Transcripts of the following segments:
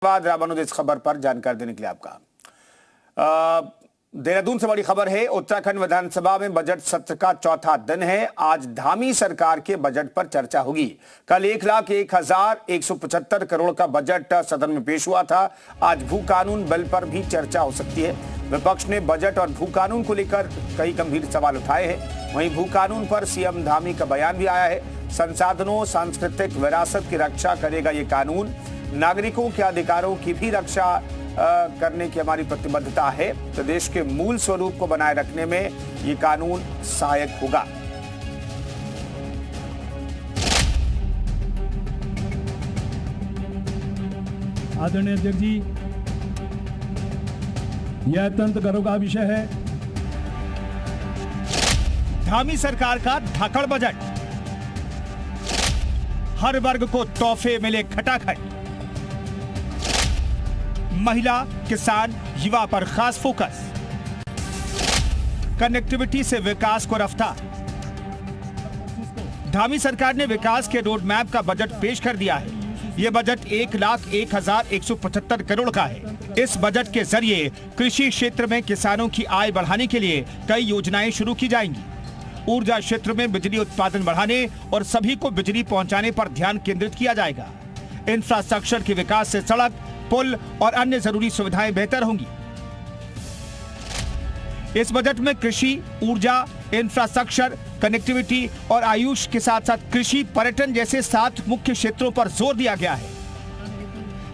धन्यवाद रामानुज इस खबर पर जानकारी देने के लिए आपका। देहरादून से बड़ी खबर है। उत्तराखंड विधानसभा में बजट सत्र का चौथा दिन है। आज धामी सरकार के बजट पर चर्चा होगी। कल 1,01,175 करोड़ का बजट सदन में पेश हुआ था। आज भू कानून बिल पर भी चर्चा हो सकती है। विपक्ष ने बजट और भू कानून को लेकर कई गंभीर सवाल उठाए हैं। वहीं भू कानून पर सीएम धामी का बयान भी आया है। संसाधनों सांस्कृतिक विरासत की रक्षा करेगा ये कानून। नागरिकों के अधिकारों की भी रक्षा करने की हमारी प्रतिबद्धता है। प्रदेश के मूल स्वरूप को बनाए रखने में ये कानून सहायक होगा। आदरणीय अध्यक्ष जी, यह अत्यंत गर्व का विषय है। धामी सरकार का धाकड़ बजट, हर वर्ग को तोहफे मिले खटाखट। महिला, किसान, युवा पर खास फोकस। कनेक्टिविटी से विकास को रफ्तार। धामी सरकार ने विकास के रोड मैप का बजट पेश कर दिया है। यह बजट 1,01,175 करोड़ का है। इस बजट के जरिए कृषि क्षेत्र में किसानों की आय बढ़ाने के लिए कई योजनाएं शुरू की जाएंगी। ऊर्जा क्षेत्र में बिजली उत्पादन बढ़ाने और सभी को बिजली पहुंचाने पर ध्यान केंद्रित किया जाएगा। इंफ्रास्ट्रक्चर के विकास से सड़क, पुल और अन्य जरूरी सुविधाएं बेहतर होंगी। इस बजट में कृषि, ऊर्जा, इंफ्रास्ट्रक्चर, कनेक्टिविटी और आयुष के साथ साथ कृषि, पर्यटन जैसे 7 मुख्य क्षेत्रों पर जोर दिया गया है।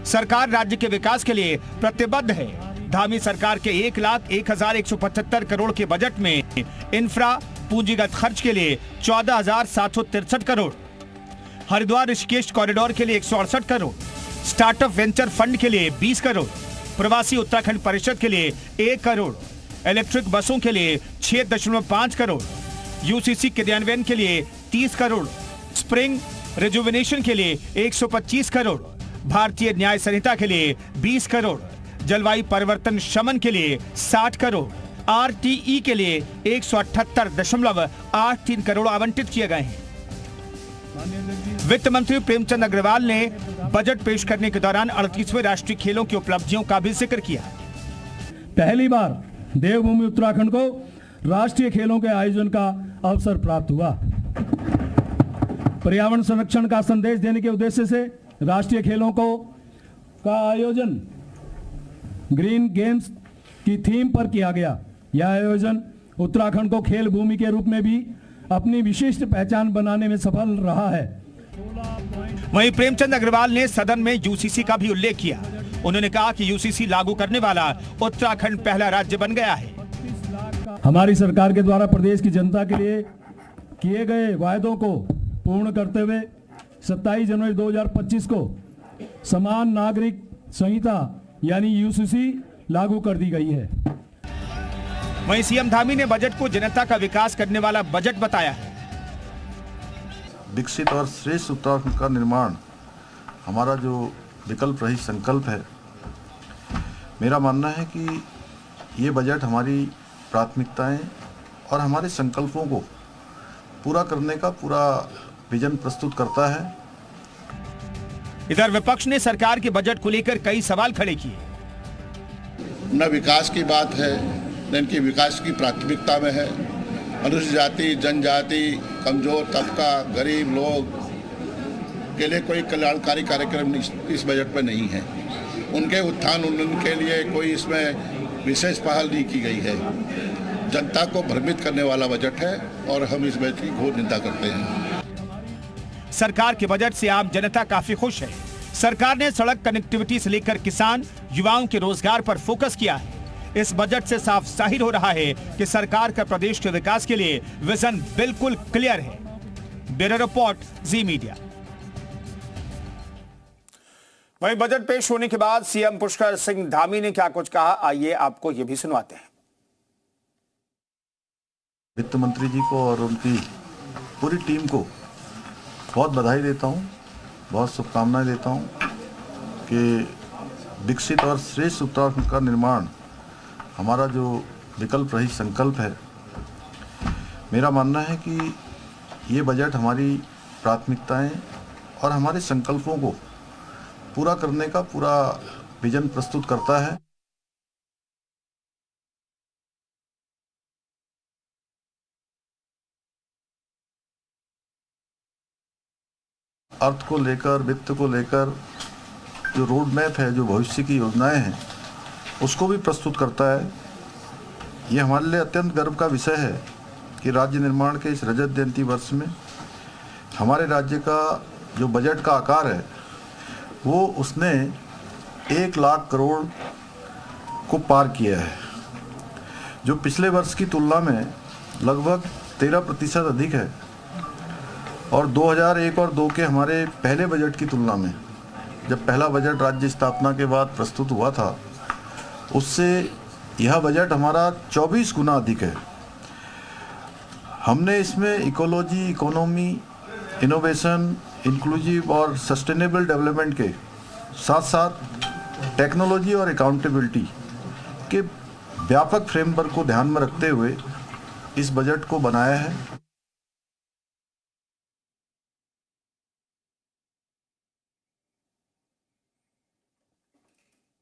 सरकार राज्य के विकास के लिए प्रतिबद्ध है। धामी सरकार के 1,01,175 करोड़ के बजट में इंफ्रा पूंजीगत खर्च के लिए 14,763 करोड़, हरिद्वार ऋषिकेश कॉरिडोर के लिए 168 करोड़, स्टार्टअप वेंचर फंड के लिए 20 करोड़, प्रवासी उत्तराखंड परिषद के लिए 1 करोड़, इलेक्ट्रिक बसों के लिए 6.5 करोड़, यूसीसी क्रियान्वयन के लिए 30 करोड़, स्प्रिंग रिजुविनेशन के लिए 125 करोड़, भारतीय न्याय संहिता के लिए 20 करोड़, जलवायु परिवर्तन शमन के लिए 60 करोड़, आरटीई के लिए 178.83 करोड़ आवंटित किए गए हैं। वित्त मंत्री प्रेमचंद अग्रवाल ने बजट पेश करने के दौरान 38वें राष्ट्रीय खेलों की उपलब्धियों का भी जिक्र किया। पहली बार देवभूमि उत्तराखंड को राष्ट्रीय खेलों के आयोजन का अवसर प्राप्त हुआ। पर्यावरण संरक्षण का संदेश देने के उद्देश्य से राष्ट्रीय खेलों का आयोजन ग्रीन गेम्स की थीम पर किया गया। यह आयोजन उत्तराखंड को खेल भूमि के रूप में भी अपनी विशिष्ट पहचान बनाने में सफल रहा है। वहीं प्रेमचंद अग्रवाल ने सदन में यूसीसी का भी उल्लेख किया। उन्होंने कहा कि यूसीसी लागू करने वाला उत्तराखंड पहला राज्य बन गया है। हमारी सरकार के द्वारा प्रदेश की जनता के लिए किए गए वायदों को पूर्ण करते हुए 27 जनवरी 2025 को समान नागरिक संहिता यानी यूसीसी लागू कर दी गई है। वहीं सीएम धामी ने बजट को जनता का विकास करने वाला बजट बताया है। विकसित और श्रेष्ठ उत्तराखंड का निर्माण हमारा जो विकल्प रहित संकल्प है। मेरा मानना है कि ये बजट हमारी प्राथमिकताएं और हमारे संकल्पों को पूरा करने का पूरा विजन प्रस्तुत करता है। इधर विपक्ष ने सरकार के बजट को लेकर कई सवाल खड़े किए। न विकास की बात है, न इनकी विकास की प्राथमिकता में है। अनुसूचित जाति, जनजाति, कमजोर तबका, गरीब लोग के लिए कोई कल्याणकारी कार्यक्रम इस बजट में नहीं है। उनके उत्थान उन्नयन के लिए कोई इसमें विशेष पहल नहीं की गई है। जनता को भ्रमित करने वाला बजट है और हम इस बजट की घोर निंदा करते हैं। सरकार के बजट से आम जनता काफी खुश है। सरकार ने सड़क कनेक्टिविटी से लेकर किसान, युवाओं के रोजगार पर फोकस किया है। इस बजट से साफ जाहिर हो रहा है कि सरकार का प्रदेश के विकास के लिए विजन बिल्कुल क्लियर है। ब्यूरो रिपोर्ट, जी मीडिया। वहीं बजट पेश होने के बाद सीएम पुष्कर सिंह धामी ने क्या कुछ कहा, आइए आपको ये भी सुनवाते हैं। वित्त मंत्री जी को और उनकी पूरी टीम को बहुत बधाई देता हूँ, बहुत शुभकामनाएं देता हूँ कि विकसित और श्रेष्ठ उत्तराखंड का निर्माण हमारा जो विकल्प रहित संकल्प है। मेरा मानना है कि ये बजट हमारी प्राथमिकताएं और हमारे संकल्पों को पूरा करने का पूरा विजन प्रस्तुत करता है। अर्थ को लेकर, वित्त को लेकर जो रोड मैप है, जो भविष्य की योजनाएं हैं, उसको भी प्रस्तुत करता है। ये हमारे लिए अत्यंत गर्व का विषय है कि राज्य निर्माण के इस रजत जयंती वर्ष में हमारे राज्य का जो बजट का आकार है वो उसने 1 लाख करोड़ को पार किया है, जो पिछले वर्ष की तुलना में लगभग 13% अधिक है। और 2001 और 2 के हमारे पहले बजट की तुलना में, जब पहला बजट राज्य स्थापना के बाद प्रस्तुत हुआ था, उससे यह बजट हमारा 24 गुना अधिक है। हमने इसमें इकोलॉजी, इकोनॉमी, इनोवेशन, इंक्लूसिव और सस्टेनेबल डेवलपमेंट के साथ साथ टेक्नोलॉजी और अकाउंटेबिलिटी के व्यापक फ्रेमवर्क को ध्यान में रखते हुए इस बजट को बनाया है।